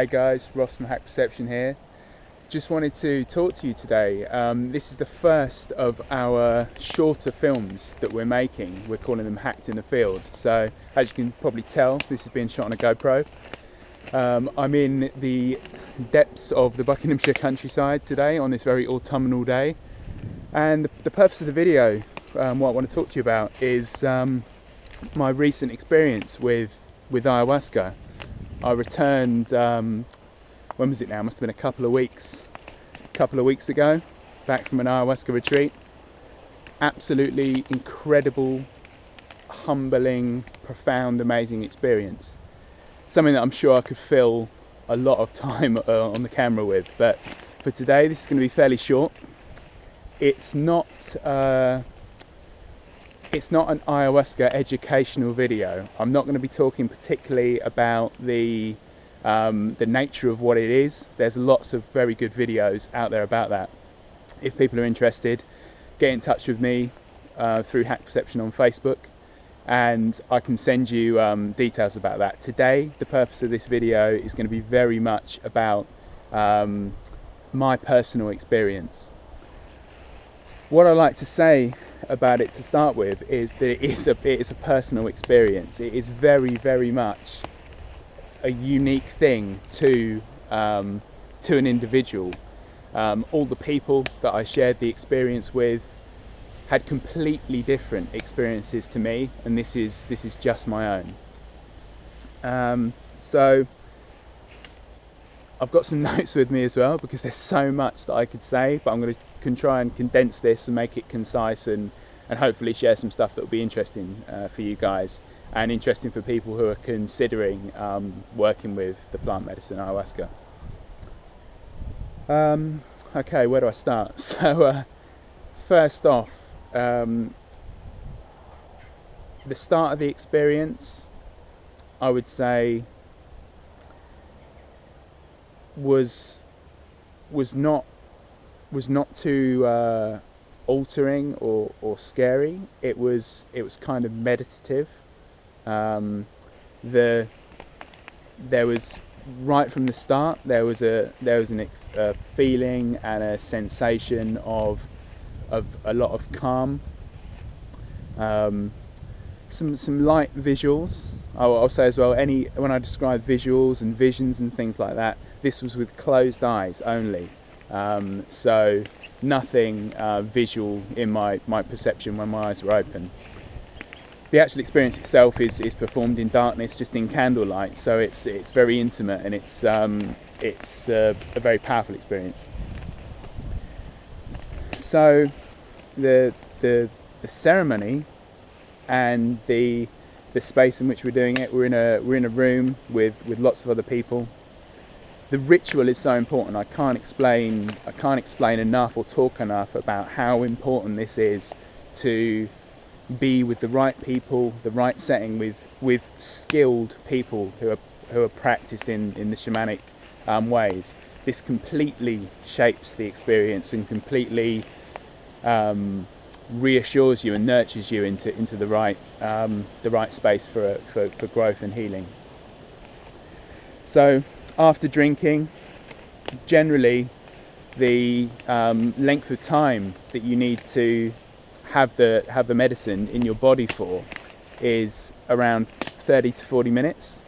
Hey guys, Ross from Hack Perception here. Just wanted to talk to you today. This is the first of our shorter films that we're making. We're calling them Hacked in the Field. So as you can probably tell, this is being shot on a GoPro. I'm in the depths of the Buckinghamshire countryside today on this very autumnal day. And the purpose of the video, what I want to talk to you about is my recent experience with Ayahuasca. I returned, when was it now? Must have been a couple of weeks ago, back from an Ayahuasca retreat. Absolutely incredible, humbling, profound, amazing experience. Something that I'm sure I could fill a lot of time on the camera with, but for today this is going to be fairly short. It's not an ayahuasca educational video. I'm not going to be talking particularly about the nature of what it is. There's lots of very good videos out there about that. If people are interested, get in touch with me through Hack Perception on Facebook, and I can send you details about that. Today, the purpose of this video is going to be very much about my personal experience. What I like to say about it to start with is that it is a personal experience. It is very, very much a unique thing to an individual. All the people that I shared the experience with had completely different experiences to me, and this is just my own. So I've got some notes with me as well, because there's so much that I could say, but I'm going to try and condense this and make it concise, and hopefully share some stuff that will be interesting for you guys, and interesting for people who are considering working with the plant medicine ayahuasca. Okay, where do I start? So first off, the start of the experience, I would say, was not too altering or scary. It was kind of meditative. There was, right from the start, there was a feeling and a sensation of a lot of calm. Some light visuals. I'll say as well, when I describe visuals and visions and things like that, this was with closed eyes only. So nothing visual in my perception when my eyes were open. The actual experience itself is performed in darkness, just in candlelight, so it's very intimate, and it's a very powerful experience. So the ceremony and the space in which we're doing it, we're in a room with lots of other people. The ritual is so important. I can't explain enough or talk enough about how important this is, to be with the right people, the right setting, with skilled people who are practiced in the shamanic ways. This completely shapes the experience and completely reassures you and nurtures you into the right space for growth and healing. So after drinking, generally the length of time that you need to have the medicine in your body for is around 30 to 40 minutes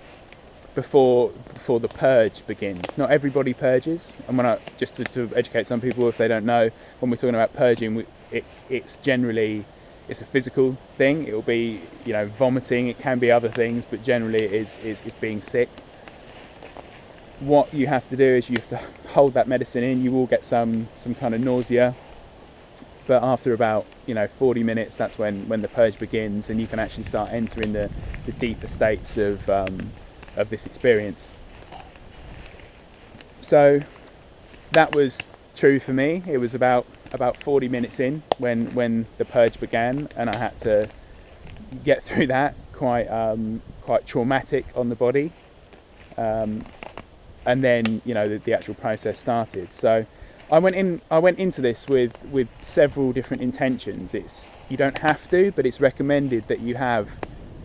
before the purge begins. Not everybody purges, and just to educate some people if they don't know, when we're talking about purging, it's generally a physical thing. It will be, vomiting. It can be other things, but generally it is being sick. What you have to do is you have to hold that medicine in. You will get some kind of nausea, but after about 40 minutes, that's when the purge begins, and you can actually start entering the deeper states of this experience. So that was true for me. It was about 40 minutes in when the purge began, and I had to get through that. Quite traumatic on the body. And then the actual process started. So I went into this with several different intentions. You don't have to, but it's recommended that you have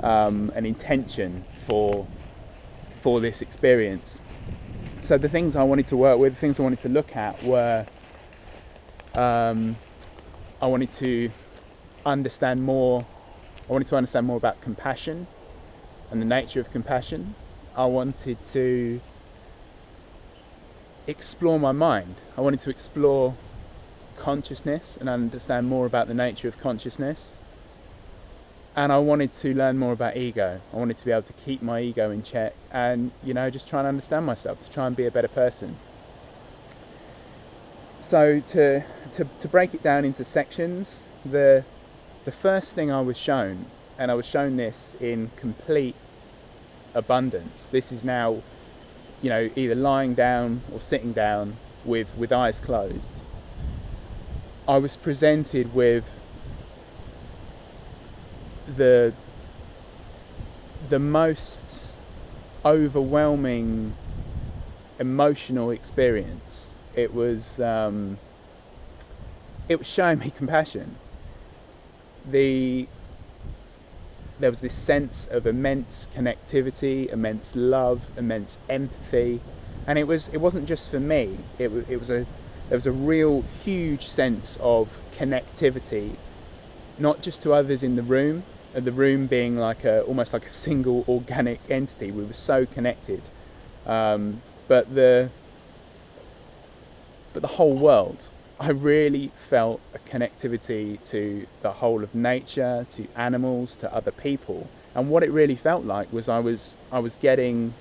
an intention for this experience. So the things I wanted to work with, the things I wanted to look at were, I wanted to understand more about compassion and the nature of compassion. I wanted to explore my mind. I wanted to explore consciousness and understand more about the nature of consciousness. And I wanted to learn more about ego. I wanted to be able to keep my ego in check and, just try and understand myself, to try and be a better person. So to break it down into sections, the first thing I was shown, and I was shown this in complete abundance. This is now, either lying down or sitting down with eyes closed. I was presented with the most overwhelming emotional experience. It was showing me compassion. There was this sense of immense connectivity, immense love, immense empathy, and it wasn't just for me. There was a real huge sense of connectivity, not just to others in the room being almost like a single organic entity. We were so connected, but the whole world. I really felt a connectivity to the whole of nature, to animals, to other people. And what it really felt like was I was getting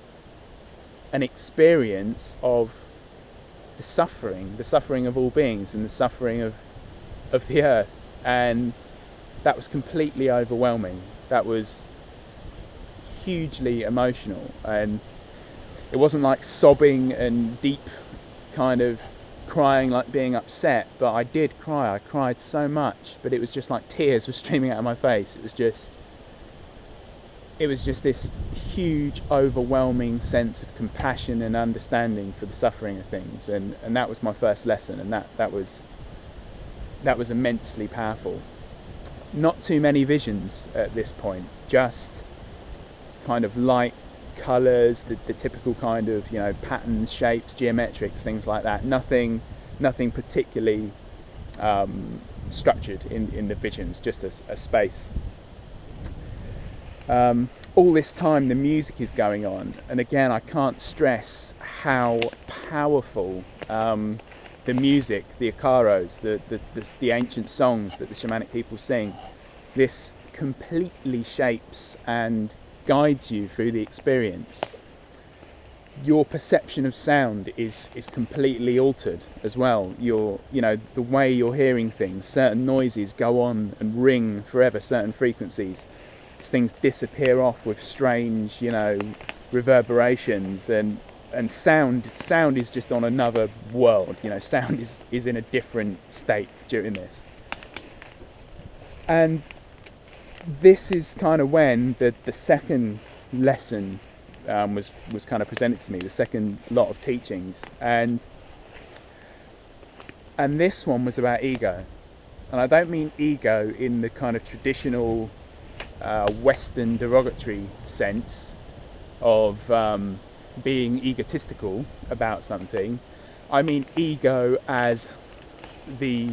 an experience of the suffering of all beings, and the suffering of the earth. And that was completely overwhelming. That was hugely emotional. And it wasn't like sobbing and deep kind of crying, like being upset, but I did cry. I cried so much, but it was just like tears were streaming out of my face. It was just this huge, overwhelming sense of compassion and understanding for the suffering of things, and that was my first lesson, and that was immensely powerful. Not too many visions at this point, just kind of light, colours, the typical kind of patterns, shapes, geometrics, things like that. Nothing particularly structured in the visions, just a space. All this time the music is going on, and again I can't stress how powerful the music, the ikaros, the ancient songs that the shamanic people sing, this completely shapes and guides you through the experience. Your perception of sound is completely altered as well. The way you're hearing things, certain noises go on and ring forever, certain frequencies. Things disappear off with strange, reverberations, and sound is just on another world. Sound is in a different state during this. And this is kind of when the second lesson was kind of presented to me, the second lot of teachings, and this one was about ego. And I don't mean ego in the kind of traditional Western derogatory sense of being egotistical about something. I mean ego as the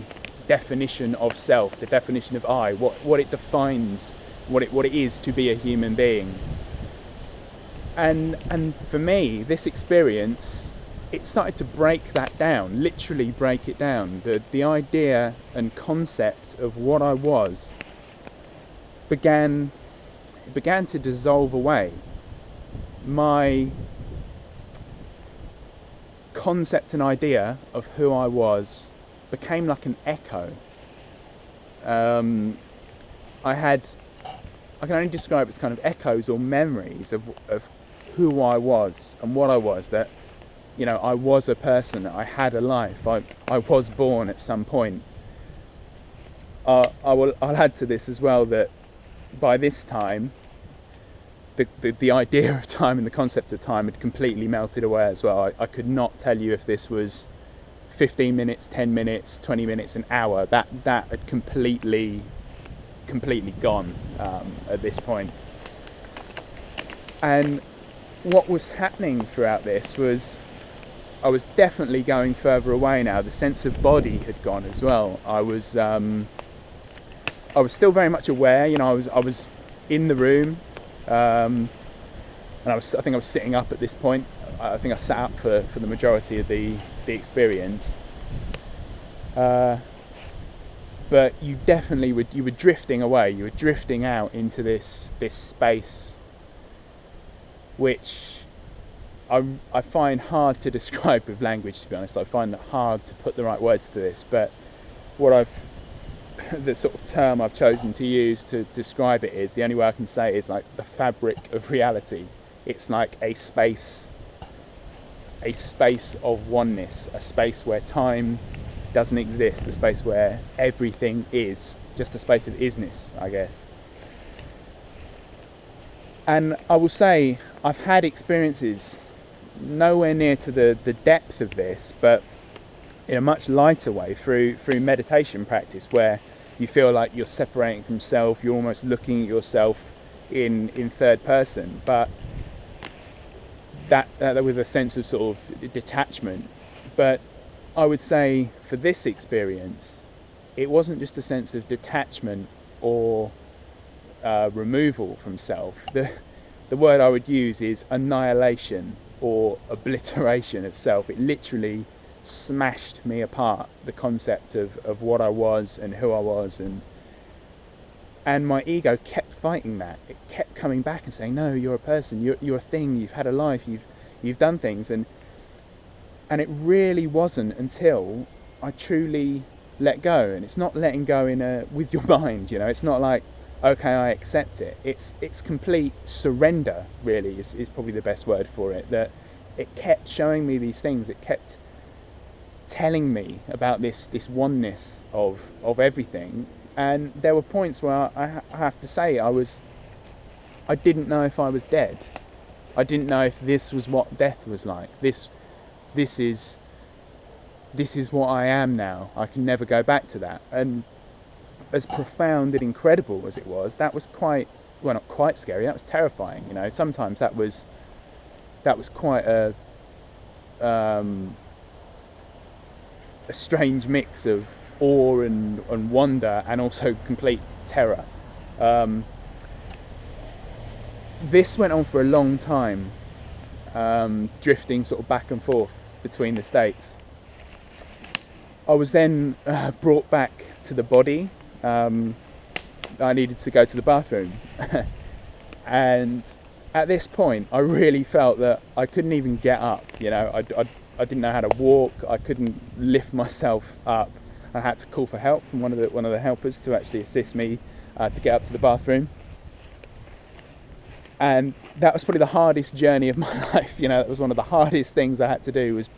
definition of self, the definition of I, what it defines, what it is to be a human being. And for me, this experience, it started to break that down, literally break it down. The idea and concept of what I was began to dissolve away. My concept and idea of who I was became like an echo. I can only describe it as kind of echoes or memories of who I was and what I was, that I was a person, I had a life, I was born at some point. I'll add to this as well that by this time the idea of time and the concept of time had completely melted away as well. I could not tell you if this was 15 minutes, 10 minutes, 20 minutes, an hour. That had completely gone at this point. And what was happening throughout this was was definitely going further away now. The sense of body had gone as well. I was still very much aware, you know, I was in the room, and I think I was sitting up at this point. I think I sat up for the majority of the experience. But you definitely you were drifting away. You were drifting out into this space, which I find hard to describe with language, to be honest. I find it hard to put the right words to this, but the sort of term I've chosen to use to describe it is, the only way I can say it is like the fabric of reality. It's like a space of oneness, a space where time doesn't exist, a space where everything is, just a space of isness, I guess. And I will say, I've had experiences nowhere near to the depth of this, but in a much lighter way through meditation practice, where you feel like you're separating from self, you're almost looking at yourself in third person, but that with a sense of sort of detachment. But I would say for this experience, it wasn't just a sense of detachment or removal from self. The word I would use is annihilation or obliteration of self. It literally smashed me apart, the concept of what I was and who I was, and my ego kept fighting that. It kept coming back and saying, no, you're a person, you're a thing, you've had a life, you've done things, and it really wasn't until I truly let go. And it's not letting go with your mind, you know. It's not like, okay, I accept it. It's complete surrender, really, is probably the best word for it. That it kept showing me these things. It kept telling me about this oneness of everything. And there were points where I have to say I didn't know if I was dead. I didn't know if this was what death was like. This is what I am now. I can never go back to that. And as profound and incredible as it was, that was not quite scary, that was terrifying, you know. Sometimes that was quite a strange mix of awe and wonder, and also complete terror. This went on for a long time, drifting sort of back and forth between the states. I was then brought back to the body. I needed to go to the bathroom and at this point I really felt that I couldn't even get up, you know. I didn't know how to walk, I couldn't lift myself up. I had to call for help from one of the helpers to actually assist me to get up to the bathroom. And that was probably the hardest journey of my life, you know. That was one of the hardest things I had to do, was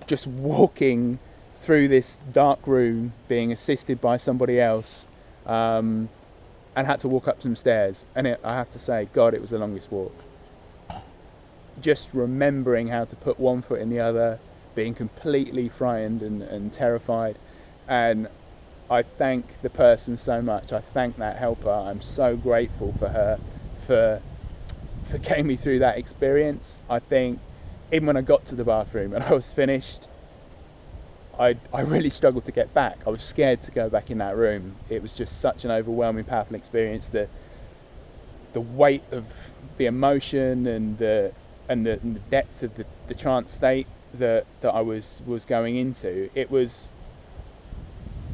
just walking through this dark room, being assisted by somebody else, and had to walk up some stairs. And I have to say, God, it was the longest walk. Just remembering how to put one foot in the other, being completely frightened and terrified. And I thank the person so much. I thank that helper. I'm so grateful for her for getting me through that experience. I think even when I got to the bathroom and I was finished, I really struggled to get back. I was scared to go back in that room. It was just such an overwhelming, powerful experience. The weight of the emotion and the depth of the trance state that I was going into. It was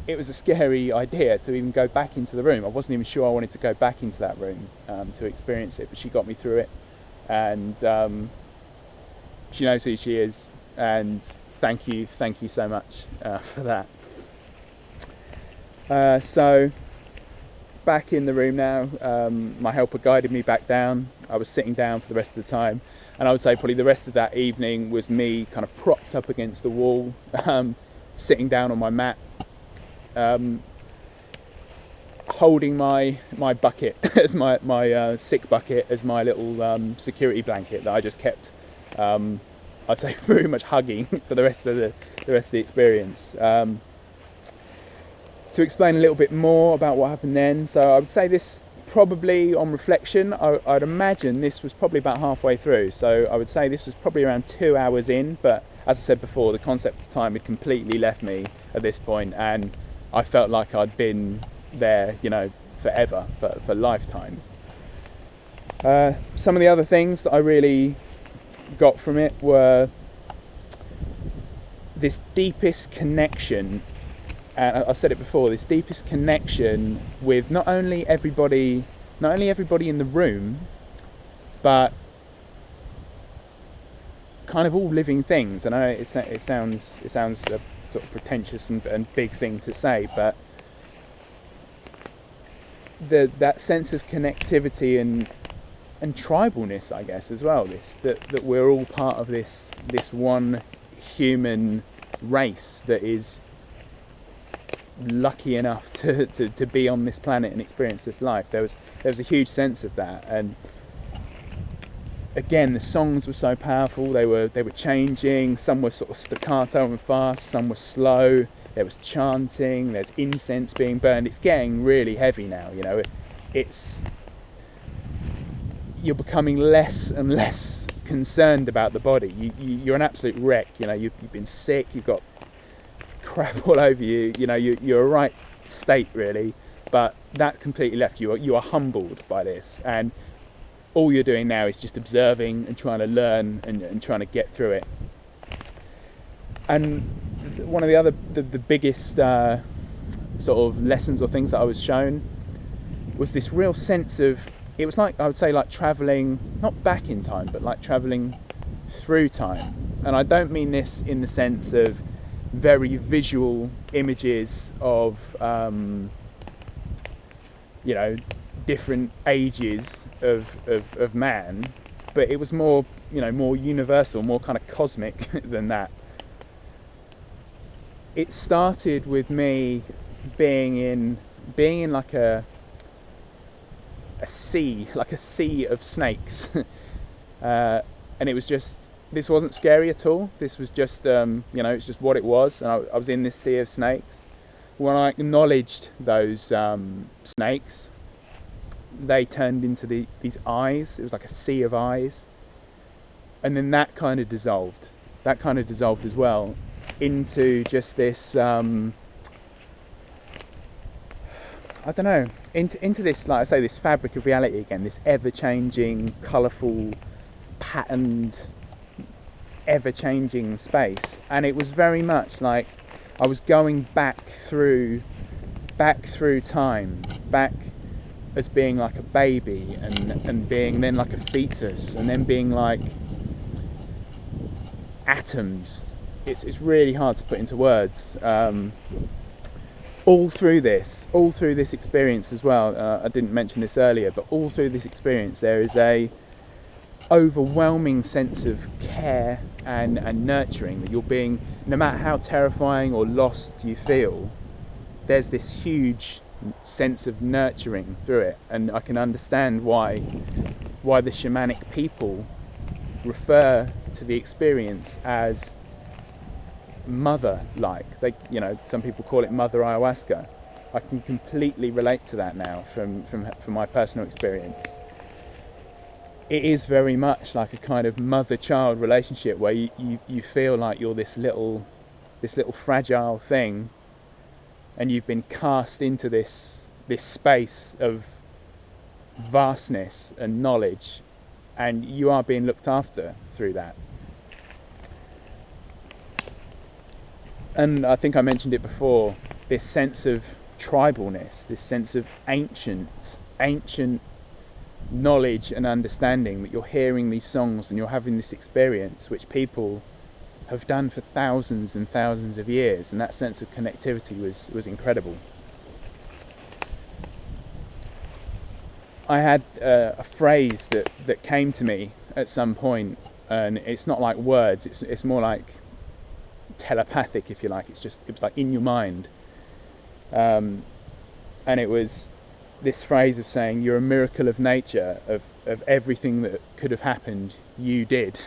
a scary idea to even go back into the room. I wasn't even sure I wanted to go back into that room to experience it, but she got me through it, and she knows who she is, and thank you so much for that. So back in the room now, my helper guided me back down. I was sitting down for the rest of the time, and I would say probably the rest of that evening was me kind of propped up against the wall, sitting down on my mat, holding my bucket as my sick bucket as my little security blanket that I just kept, I'd say, very much hugging for the rest of the experience. To explain a little bit more about what happened then, so I would say this probably, on reflection, I'd imagine this was probably about halfway through. So I would say this was probably around 2 hours in, but as I said before, the concept of time had completely left me at this point, and I felt like I'd been there, you know, forever, for lifetimes. Some of the other things that I really got from it were this deepest connection, and I've said it before, this deepest connection with not only everybody in the room, but kind of all living things. And I know it sounds a sort of pretentious and big thing to say, but that sense of connectivity and tribalness, I guess, as well. That we're all part of this one human race that is lucky enough to be on this planet and experience this life. There was a huge sense of that, and again, the songs were so powerful. They were changing. Some were sort of staccato and fast. Some were slow. There was chanting. There's incense being burned. It's getting really heavy now. You know, you're becoming less and less concerned about the body. You're an absolute wreck. You know, you've been sick. You've got crap all over you. You know, you're a right state really. But that completely left you. You are humbled by this, and all you're doing now is just observing and trying to learn and trying to get through it. And one of the biggest sort of lessons or things that I was shown was this real sense of, it was like, I would say, like traveling, not back in time, but like traveling through time. And I don't mean this in the sense of very visual images of, you know, different ages of man, but it was more, you know, more universal, more kind of cosmic than that. It started with me being in like a sea of snakes, and it was just, this wasn't scary at all. This was just, you know, it's just what it was, and I was in this sea of snakes. When I acknowledged those snakes, they turned into these eyes. It was like a sea of eyes, and then that kind of dissolved as well into just this I don't know, into this, like I say, this fabric of reality again, this ever-changing, colourful, patterned, ever-changing space. And it was very much like I was going back through time, back as being like a baby, and being then like a fetus, and then being like atoms. It's really hard to put into words. All through this experience as well, I didn't mention this earlier, but all through this experience there is a overwhelming sense of care and nurturing, that you're being, no matter how terrifying or lost you feel, there's this huge sense of nurturing through it. And I can understand why the shamanic people refer to the experience as mother-like. They, you know, some people call it mother ayahuasca. I can completely relate to that now from my personal experience. It is very much like a kind of mother-child relationship where you feel like you're this little fragile thing, and you've been cast into this space of vastness and knowledge, and you are being looked after through that. And I think I mentioned it before, this sense of tribalness, this sense of ancient knowledge and understanding, that you're hearing these songs and you're having this experience which people have done for thousands and thousands of years, and that sense of connectivity was incredible. I had a phrase that came to me at some point, and it's not like words, it's more like telepathic, if you like. It was like in your mind, and it was this phrase of saying, you're a miracle of nature, of everything that could have happened, you did.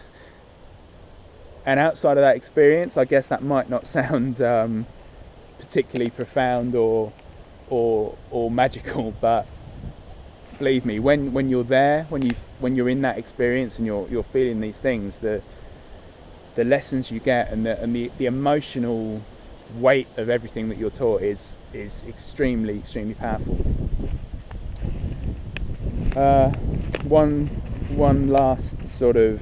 And outside of that experience, I guess that might not sound particularly profound or magical, but believe me, when you're there, when you're in that experience and you're feeling these things, the lessons you get and the emotional weight of everything that you're taught is extremely powerful. One last sort of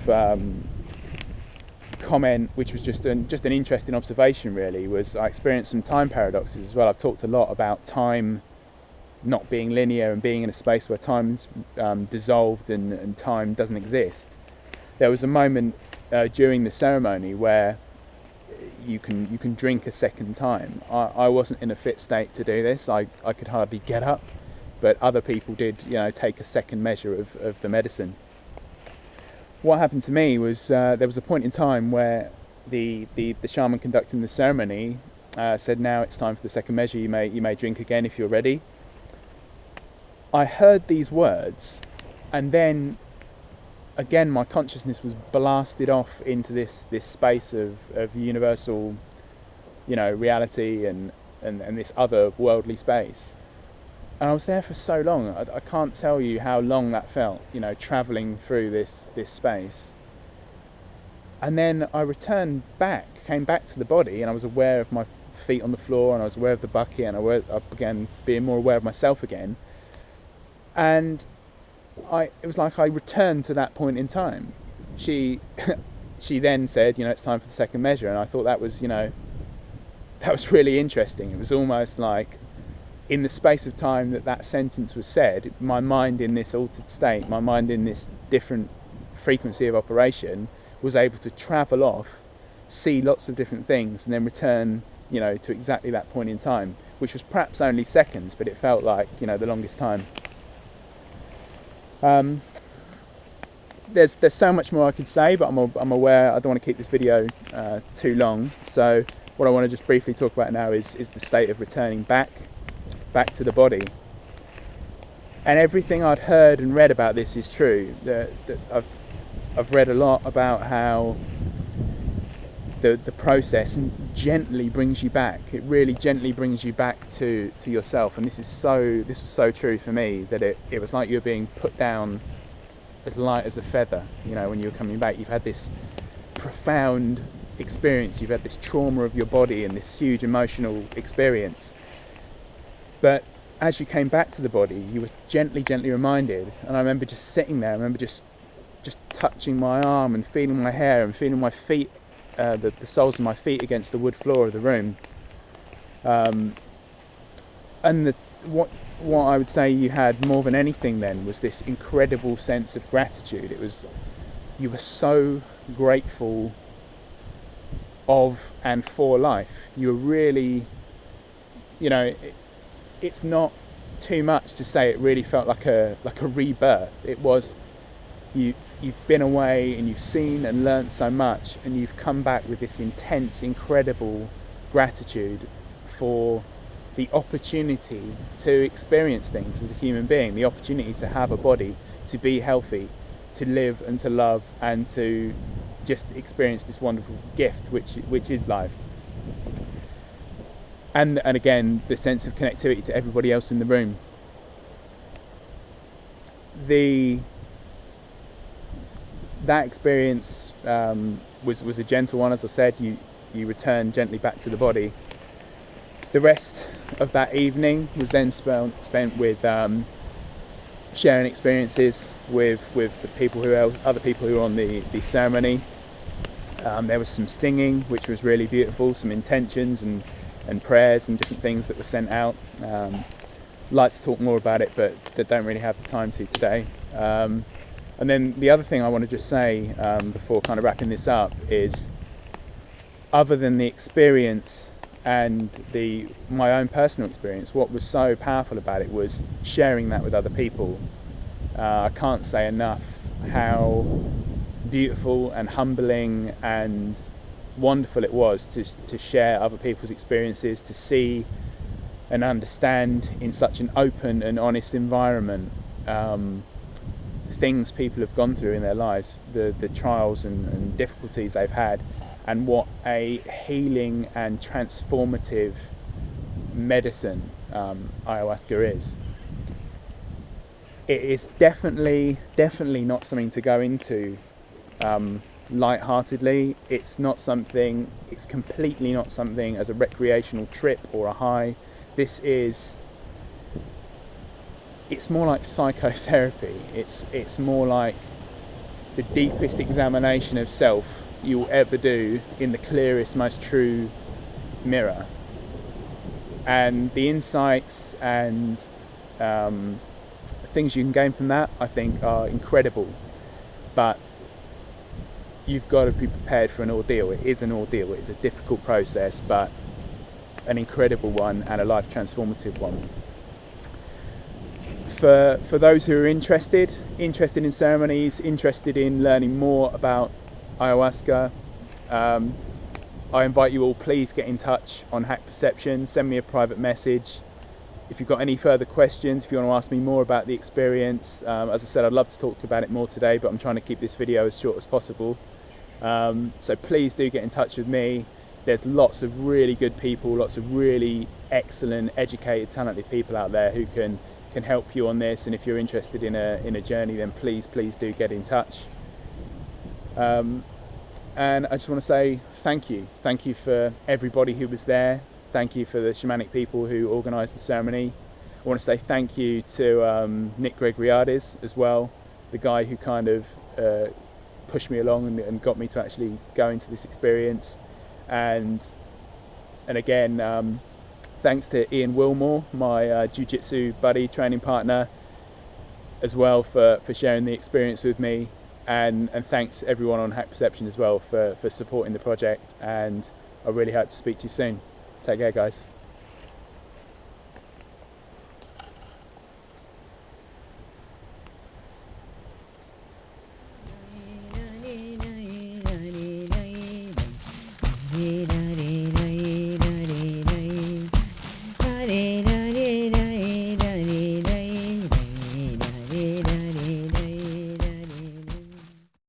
comment, which was just an interesting observation really, was I experienced some time paradoxes as well. I've talked a lot about time not being linear and being in a space where time's dissolved and time doesn't exist. There was a moment during the ceremony where you can drink a second time. I wasn't in a fit state to do this. I could hardly get up, but other people did, take a second measure of the medicine. What happened to me was there was a point in time where the shaman conducting the ceremony said, "Now it's time for the second measure. You may drink again if you're ready." I heard these words, and then again my consciousness was blasted off into this space of universal, reality and this other worldly space. And I was there for so long. I can't tell you how long that felt, traveling through this space. And then I came back to the body, and I was aware of my feet on the floor, and I was aware of the bucket, and I began being more aware of myself again. And it was like I returned to that point in time. She then said, it's time for the second measure, and I thought that was really interesting. It was almost like, in the space of time that sentence was said, my mind in this altered state, my mind in this different frequency of operation, was able to travel off, see lots of different things, and then return, to exactly that point in time, which was perhaps only seconds, but it felt like, the longest time. There's so much more I could say, but I'm aware I don't want to keep this video too long. So what I want to just briefly talk about now is the state of returning back to the body. And everything I'd heard and read about this is true. I've read a lot about how the process gently brings you back. It really gently brings you back to yourself. And this was so true for me, that it was like you were being put down as light as a feather. When you were coming back, you've had this profound experience. You've had this trauma of your body and this huge emotional experience. But as you came back to the body, you were gently reminded. And I remember just sitting there. I remember just touching my arm and feeling my hair and feeling my feet, the soles of my feet against the wood floor of the room. And what I would say you had more than anything then was this incredible sense of gratitude. You were so grateful of and for life. You were really, it's not too much to say it really felt like a rebirth. It was, you've been away and you've seen and learnt so much, and you've come back with this intense, incredible gratitude for the opportunity to experience things as a human being, the opportunity to have a body, to be healthy, to live and to love, and to just experience this wonderful gift which is life. And again, the sense of connectivity to everybody else in the room. That experience was a gentle one. As I said, you return gently back to the body. The rest of that evening was then spent with sharing experiences with the people other people who were on the ceremony. There was some singing, which was really beautiful, some intentions and prayers and different things that were sent out. Like to talk more about it, but don't really have the time to today. And then the other thing I want to just say before kind of wrapping this up is, other than the experience and my own personal experience, what was so powerful about it was sharing that with other people. I can't say enough how beautiful and humbling and wonderful it was to share other people's experiences, to see and understand in such an open and honest environment things people have gone through in their lives, the trials and difficulties they've had, and what a healing and transformative medicine ayahuasca is. It is definitely not something to go into light-heartedly. It's completely not something as a recreational trip or a high. It's more like psychotherapy. It's more like the deepest examination of self you'll ever do in the clearest, most true mirror. And the insights and things you can gain from that, I think, are incredible. But you've got to be prepared for an ordeal. It is an ordeal. It's a difficult process, but an incredible one and a life transformative one. For those who are interested in ceremonies, interested in learning more about ayahuasca, I invite you all, please get in touch on Hack Perception. Send me a private message. If you've got any further questions, if you want to ask me more about the experience, as I said, I'd love to talk about it more today, but I'm trying to keep this video as short as possible. So please do get in touch with me. There's lots of really good people, lots of really excellent, educated, talented people out there who can help you on this. And if you're interested in a journey, then please do get in touch. And I just want to say thank you for everybody who was there. Thank you for the shamanic people who organised the ceremony. I want to say thank you to Nick Gregoriades as well, the guy who kind of pushed me along and got me to actually go into this experience. And again, thanks to Ian Wilmore, my jiu-jitsu buddy, training partner, as well, for sharing the experience with me. And thanks everyone on Hack Perception as well for supporting the project. And I really hope to speak to you soon. Take care, guys.